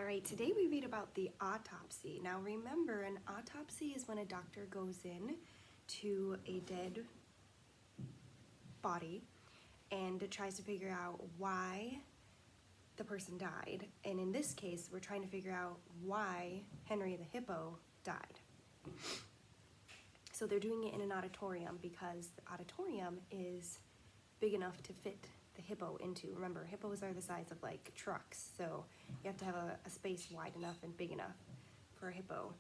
All right, today we read about the autopsy. Now remember, an autopsy is when a doctor goes in to a dead body and tries to figure out why the person died. And in this case, we're trying to figure out why Henry the hippo died. So they're doing it in an auditorium because the auditorium is big enough to fit the hippo into. Remember, hippos are the size of like trucks, so you have to have a space wide enough and big enough for a hippo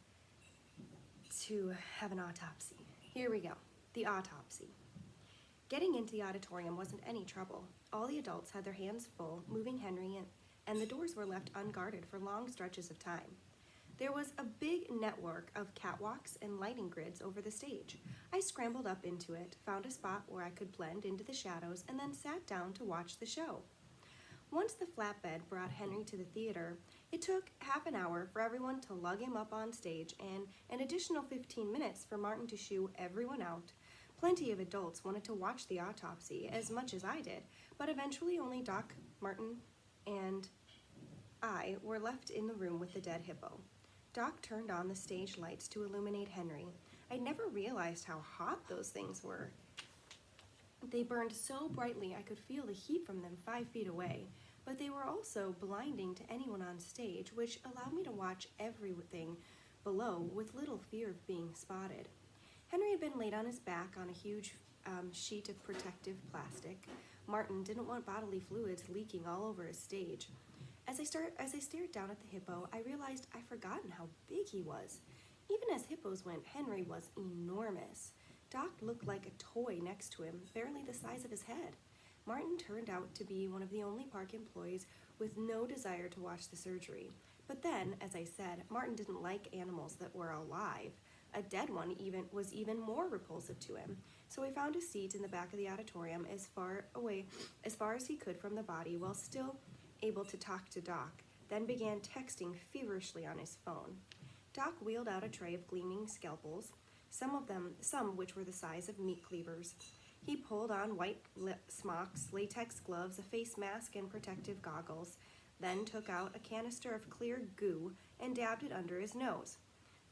to have an autopsy. Here we go, the autopsy. Getting into the auditorium wasn't any trouble. All the adults had their hands full moving Henry and the doors were left unguarded for long stretches of time. There was a big network of catwalks and lighting grids over the stage. I scrambled up into it, found a spot where I could blend into the shadows, and then sat down to watch the show. Once the flatbed brought Henry to the theater, it took half an hour for everyone to lug him up on stage and an additional 15 minutes for Martin to shoo everyone out. Plenty of adults wanted to watch the autopsy as much as I did, but eventually only Doc, Martin, and I were left in the room with the dead hippo. Doc turned on the stage lights to illuminate Henry. I'd never realized how hot those things were. They burned so brightly I could feel the heat from them 5 feet away, but they were also blinding to anyone on stage, which allowed me to watch everything below with little fear of being spotted. Henry had been laid on his back on a huge sheet of protective plastic. Martin didn't want bodily fluids leaking all over his stage. As I stared down at the hippo, I realized I'd forgotten how big he was. Even as hippos went, Henry was enormous. Doc looked like a toy next to him, barely the size of his head. Martin turned out to be one of the only park employees with no desire to watch the surgery. But then, as I said, Martin didn't like animals that were alive. A dead one was even more repulsive to him. So he found a seat in the back of the auditorium as far as he could from the body while still able to talk to Doc, then began texting feverishly on his phone. Doc wheeled out a tray of gleaming scalpels, some which were the size of meat cleavers. He pulled on white smocks, latex gloves, a face mask, and protective goggles, then took out a canister of clear goo and dabbed it under his nose.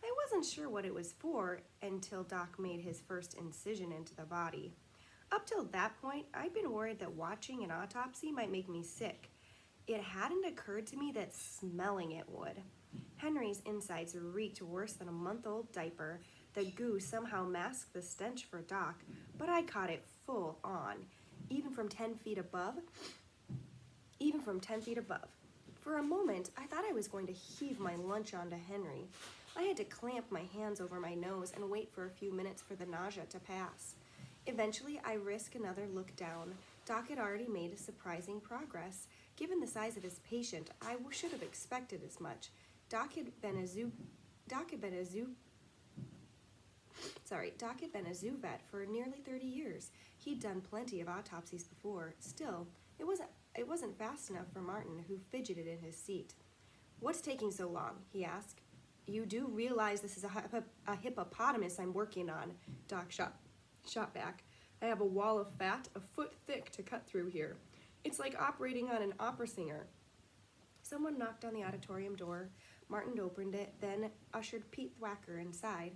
I wasn't sure what it was for until Doc made his first incision into the body. Up till that point, I'd been worried that watching an autopsy might make me sick. It hadn't occurred to me that smelling it would. Henry's insides reeked worse than a month-old diaper. The goo somehow masked the stench for Doc, but I caught it full on, even from 10 feet above. For a moment, I thought I was going to heave my lunch onto Henry. I had to clamp my hands over my nose and wait for a few minutes for the nausea to pass. Eventually, I risked another look down. Doc had already made surprising progress. Given the size of his patient, I should have expected as much. Doc had been a zoo vet for nearly 30 years. He'd done plenty of autopsies before. Still, it wasn't fast enough for Martin, who fidgeted in his seat. "What's taking so long?" he asked. "You do realize this is a hippopotamus I'm working on," Doc shot back. "I have a wall of fat a foot thick to cut through here. It's like operating on an opera singer." Someone knocked on the auditorium door. Martin opened it, then ushered Pete Thwacker inside.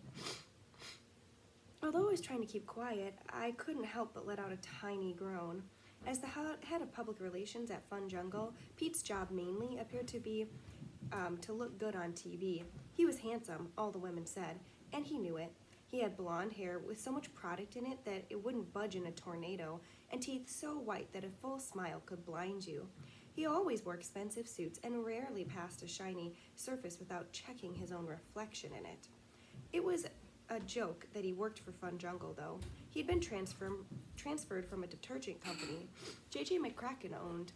Although I was trying to keep quiet, I couldn't help but let out a tiny groan. As the head of public relations at Fun Jungle, Pete's job mainly appeared to be to look good on TV. He was handsome, all the women said, and he knew it. He had blonde hair with so much product in it that it wouldn't budge in a tornado, and teeth so white that a full smile could blind you. He always wore expensive suits and rarely passed a shiny surface without checking his own reflection in it. It was a joke that he worked for Fun Jungle, though. He'd been transferred from a detergent company J.J. McCracken owned.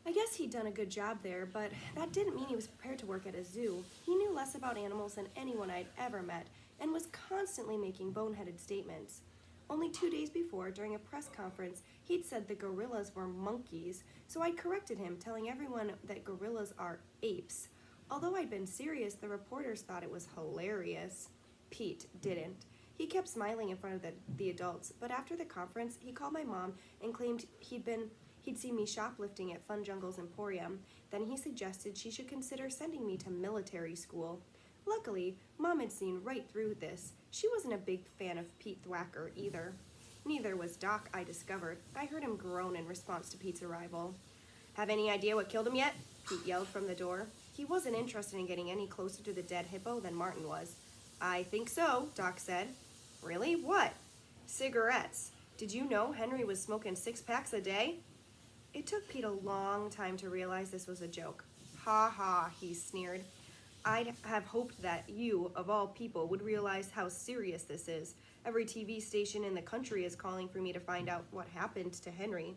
I guess he'd done a good job there, but that didn't mean he was prepared to work at a zoo. He knew less about animals than anyone I'd ever met, and was constantly making boneheaded statements. Only 2 days before, during a press conference, he'd said the gorillas were monkeys, so I'd corrected him, telling everyone that gorillas are apes. Although I'd been serious, the reporters thought it was hilarious. Pete didn't. He kept smiling in front of the adults, but after the conference, he called my mom and claimed he'd been He'd seen me shoplifting at Fun Jungle's Emporium. Then he suggested she should consider sending me to military school. Luckily, Mom had seen right through this. She wasn't a big fan of Pete Thwacker either. Neither was Doc, I discovered. I heard him groan in response to Pete's arrival. "Have any idea what killed him yet?" Pete yelled from the door. He wasn't interested in getting any closer to the dead hippo than Martin was. "I think so," Doc said. "Really? What?" "Cigarettes. Did you know Henry was smoking 6 packs a day?" It took Pete a long time to realize this was a joke. "Ha ha," he sneered. "I'd have hoped that you, of all people, would realize how serious this is. Every TV station in the country is calling for me to find out what happened to Henry.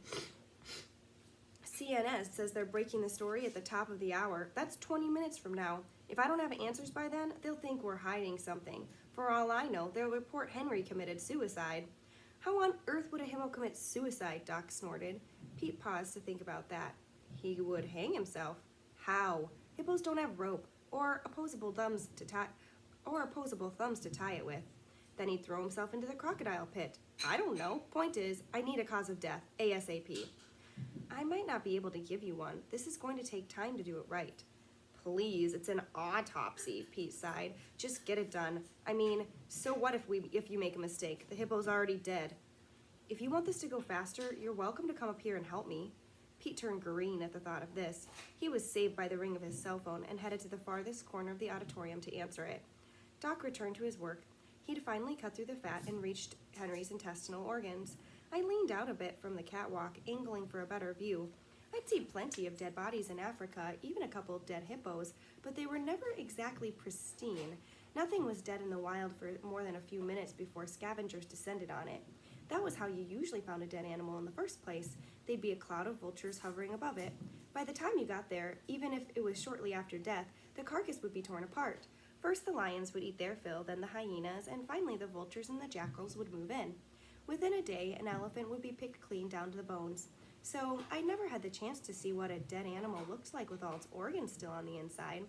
CNN says they're breaking the story at the top of the hour. That's 20 minutes from now. If I don't have answers by then, they'll think we're hiding something. For all I know, they'll report Henry committed suicide." "How on earth would a hippo commit suicide?" Doc snorted. Pete paused to think about that. "He would hang himself." "How? Hippos don't have rope or opposable thumbs to tie it with." "Then he'd throw himself into the crocodile pit." "I don't know. Point is, I need a cause of death, ASAP." "I might not be able to give you one. This is going to take time to do it right." "Please, it's an autopsy," Pete sighed. "Just get it done. I mean, so what if you make a mistake? The hippo's already dead." "If you want this to go faster, you're welcome to come up here and help me." Pete turned green at the thought of this. He was saved by the ring of his cell phone and headed to the farthest corner of the auditorium to answer it. Doc returned to his work. He'd finally cut through the fat and reached Henry's intestinal organs. I leaned out a bit from the catwalk, angling for a better view. I'd seen plenty of dead bodies in Africa, even a couple of dead hippos, but they were never exactly pristine. Nothing was dead in the wild for more than a few minutes before scavengers descended on it. That was how you usually found a dead animal in the first place. They'd be a cloud of vultures hovering above it. By the time you got there, even if it was shortly after death, the carcass would be torn apart. First the lions would eat their fill, then the hyenas, and finally the vultures and the jackals would move in. Within a day, an elephant would be picked clean down to the bones. So I never had the chance to see what a dead animal looks like with all its organs still on the inside.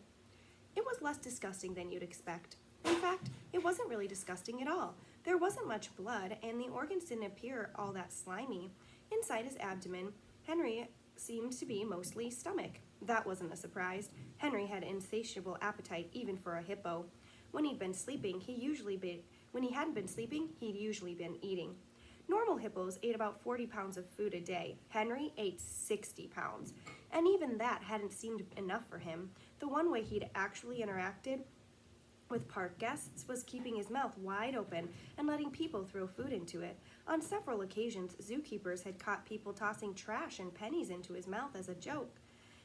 It was less disgusting than you'd expect. In fact, it wasn't really disgusting at all. There wasn't much blood, and the organs didn't appear all that slimy. Inside his abdomen, Henry seemed to be mostly stomach. That wasn't a surprise. Henry had insatiable appetite even for a hippo. When he hadn't been sleeping, he'd usually been eating. Normal hippos ate about 40 pounds of food a day. Henry ate 60 pounds. And even that hadn't seemed enough for him. The one way he'd actually interacted with park guests was keeping his mouth wide open and letting people throw food into it. On several occasions, zookeepers had caught people tossing trash and pennies into his mouth as a joke.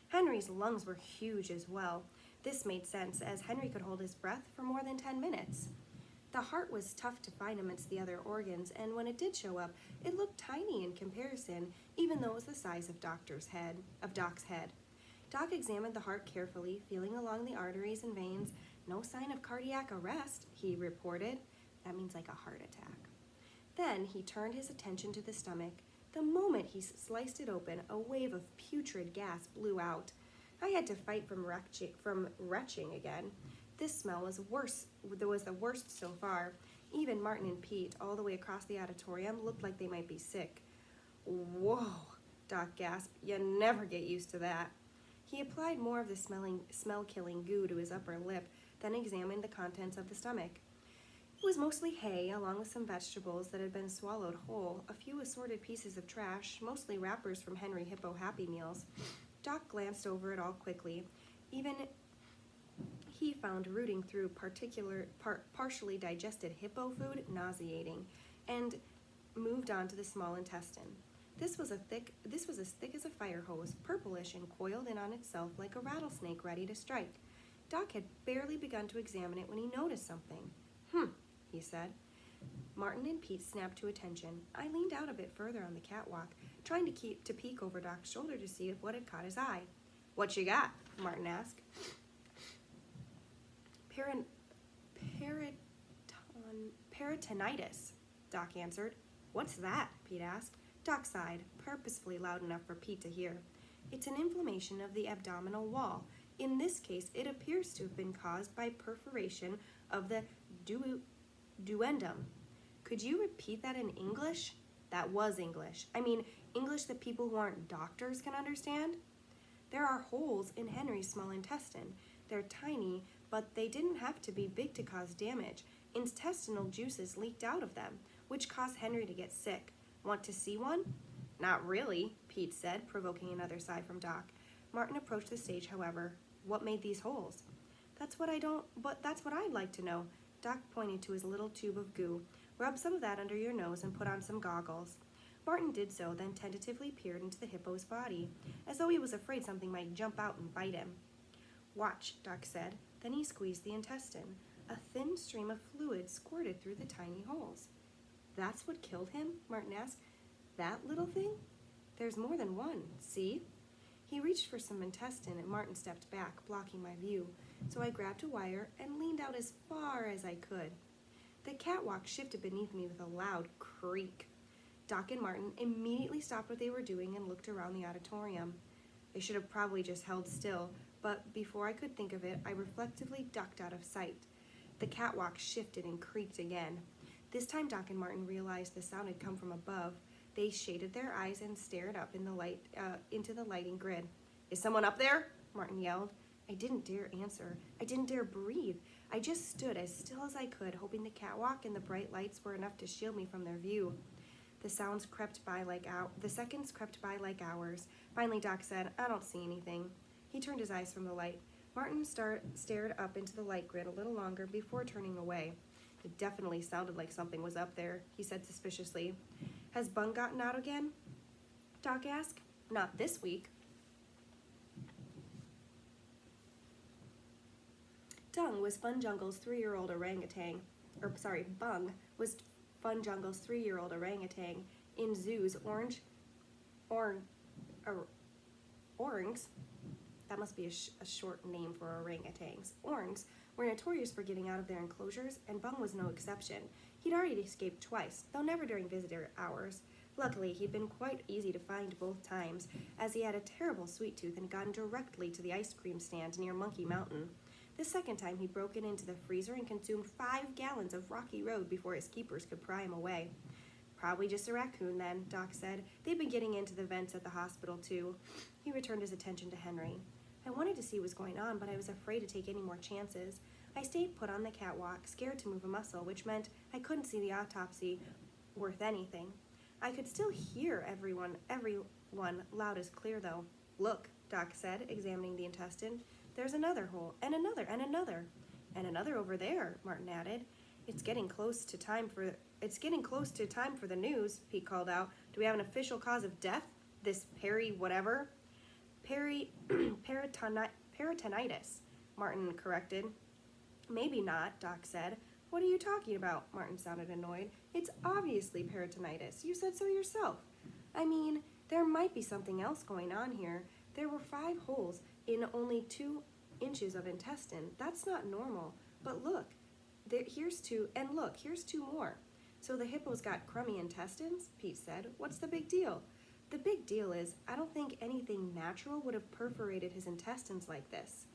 Henry's lungs were huge as well. This made sense, as Henry could hold his breath for more than 10 minutes. The heart was tough to find amidst the other organs, and when it did show up, it looked tiny in comparison, even though it was the size of Doc's head. Doc examined the heart carefully, feeling along the arteries and veins. "No sign of cardiac arrest," he reported. That means like a heart attack. Then he turned his attention to the stomach. The moment he sliced it open, a wave of putrid gas blew out. I had to fight from retching again. This smell was the worst so far. Even Martin and Pete, all the way across the auditorium, looked like they might be sick. "Whoa," Doc gasped. "You never get used to that." He applied more of the smell-killing goo to his upper lip, then examined the contents of the stomach. It was mostly hay, along with some vegetables that had been swallowed whole, a few assorted pieces of trash, mostly wrappers from Henry Hippo Happy Meals. Doc glanced over it all quickly. Even he found rooting through partially digested hippo food nauseating, and moved on to the small intestine. This was as thick as a fire hose, purplish and coiled in on itself like a rattlesnake ready to strike. Doc had barely begun to examine it when he noticed something. He said. Martin and Pete snapped to attention. I leaned out a bit further on the catwalk, trying to peek over Doc's shoulder to see what had caught his eye. "What you got?" Martin asked. Peritonitis, Doc answered. "What's that?" Pete asked. Doc sighed, purposefully loud enough for Pete to hear. "It's an inflammation of the abdominal wall. In this case, it appears to have been caused by perforation of the duodenum." "Could you repeat that in English?" That was English. I mean, English that people who aren't doctors can understand. There are holes in Henry's small intestine. They're tiny, but they didn't have to be big to cause damage. Intestinal juices leaked out of them, which caused Henry to get sick. Want to see one? Not really, Pete said, provoking another sigh from Doc. Martin approached the stage, however. What made these holes? That's what I'd like to know. Doc pointed to his little tube of goo. Rub some of that under your nose and put on some goggles. Martin did so, then tentatively peered into the hippo's body, as though he was afraid something might jump out and bite him. Watch, Doc said. Then he squeezed the intestine. A thin stream of fluid squirted through the tiny holes. That's what killed him? Martin asked. That little thing? There's more than one, see? He reached for some intestine and Martin stepped back, blocking my view, so I grabbed a wire and leaned out as far as I could. The catwalk shifted beneath me with a loud creak. Doc and Martin immediately stopped what they were doing and looked around the auditorium. I should have probably just held still, but before I could think of it, I reflectively ducked out of sight. The catwalk shifted and creaked again. This time Doc and Martin realized the sound had come from above. They shaded their eyes and stared up in the light, into the lighting grid. Is someone up there? Martin yelled. I didn't dare answer. I didn't dare breathe. I just stood as still as I could, hoping the catwalk and the bright lights were enough to shield me from their view. The seconds crept by like hours. Finally, Doc said, I don't see anything. He turned his eyes from the light. Martin stared up into the light grid a little longer before turning away. It definitely sounded like something was up there, he said suspiciously. Has Bung gotten out again? Doc asked. Not this week. Bung was Fun Jungle's 3-year-old orangutan in Zoo's orangs. That must be a short name for orangutans. Orangs were notorious for getting out of their enclosures, and Bung was no exception. He'd already escaped twice, though never during visitor hours. Luckily, he'd been quite easy to find both times, as he had a terrible sweet tooth and gotten directly to the ice cream stand near Monkey Mountain. The second time, he'd broken into the freezer and consumed 5 gallons of Rocky Road before his keepers could pry him away. Probably just a raccoon, then, Doc said. They'd been getting into the vents at the hospital, too. He returned his attention to Henry. I wanted to see what was going on, but I was afraid to take any more chances. I stayed put on the catwalk, scared to move a muscle, which meant I couldn't see the autopsy worth anything. I could still hear everyone loud as clear, though. Look, Doc said, examining the intestine. There's another hole, and another, and another. And another over there, Martin added. It's getting close to time for the news, Pete called out. Do we have an official cause of death? This peritonitis, Martin corrected. Maybe not, Doc said. What are you talking about? Martin sounded annoyed. It's obviously peritonitis. You said so yourself. I mean, there might be something else going on here. There were 5 holes in only 2 inches of intestine. That's not normal. But look, here's 2 more. So the hippo's got crummy intestines? Pete said. What's the big deal? The big deal is, I don't think anything natural would have perforated his intestines like this.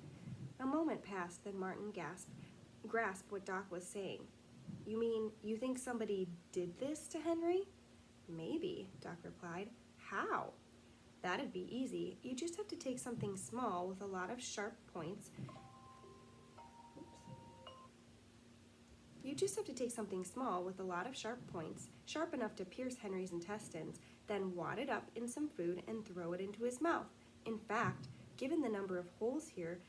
A moment passed, then Martin grasped what Doc was saying. You mean, you think somebody did this to Henry? Maybe, Doc replied. How? That'd be easy. You just have to take something small with a lot of sharp points. Sharp enough to pierce Henry's intestines, then wad it up in some food and throw it into his mouth. In fact, given the number of holes here,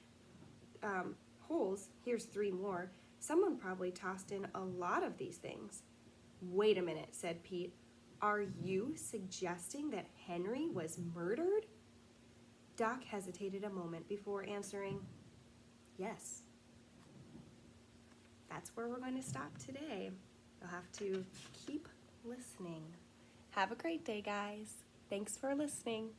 here's 3 more, someone probably tossed in a lot of these things. Wait a minute, said Pete. Are you suggesting that Henry was murdered? Doc hesitated a moment before answering, yes. That's where we're going to stop today. You'll have to keep listening. Have a great day, guys. Thanks for listening.